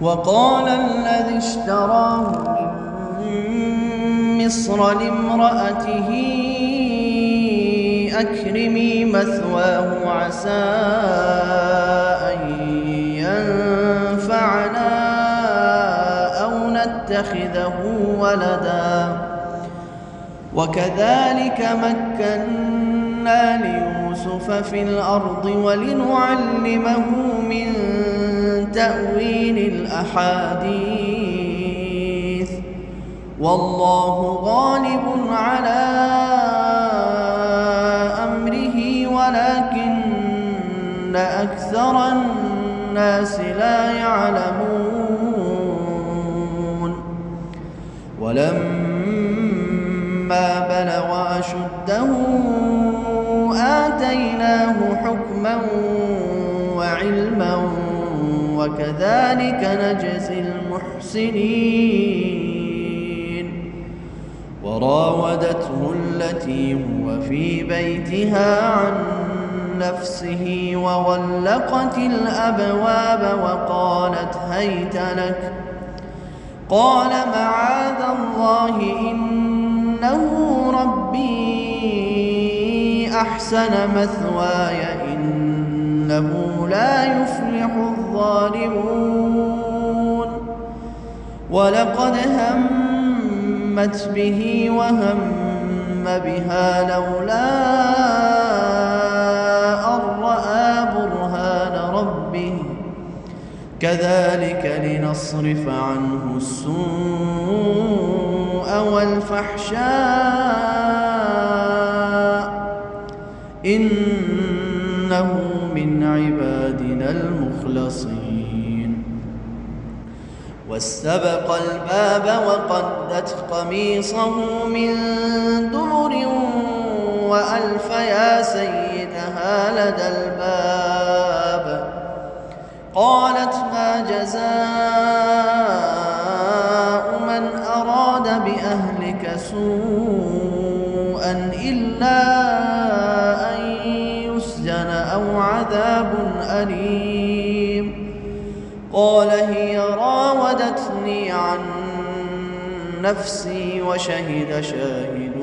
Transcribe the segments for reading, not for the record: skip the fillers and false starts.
وقال الذي اشتراه من مصر لامرأته أكرمي مثواه عسى أن ينفعنا أو نتخذه ولدا وكذلك مكنا ليوسف في الأرض ولنعلمه من تأويل الأحاديث والله غالب على أمره ولكن أكثر الناس لا يعلمون ولما بلغ أشده آتيناه حكما وعلما وكذلك نجزي المحسنين وراودته التي هو في بيتها عن نفسه وغلقت الأبواب وقالت هيت لك قال معاذ الله إنه ربي أحسن مثواي إنه لا يفلح الظالمون ولقد همت به وهم بها لولا أن رأى برهان ربه كذلك لنصرف عنه السوء والفحشاء إنه من عبادنا المخلصين واستبق الباب وقدت قميصه من دبر وألف يا سيدها لدى الباب قالت ما جزاء من أراد بأهلك سوءا إلا أن يسجن أو عذاب أليم قال هي راودتني عن نفسي وشهد شاهد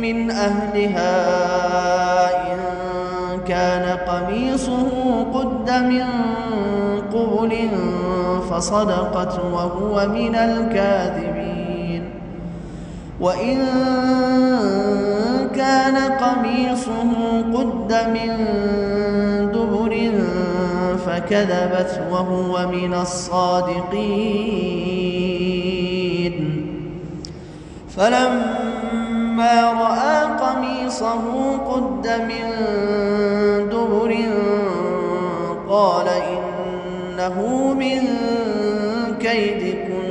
من أهلها إن كان قميصه قد من قبل فصدقت وهو من الكاذبين وإن كان قميصه قد من دبر فكذبت وهو من الصادقين فلما رأى قميصه قد من دبر قال إنه من كيدكن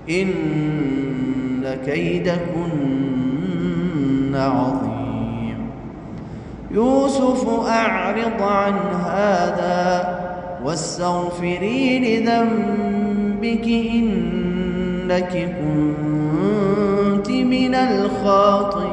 إن كيدكن عظيم يوسف أعرض عن هذا واستغفري لذنبك إنك كنت من الخاطئين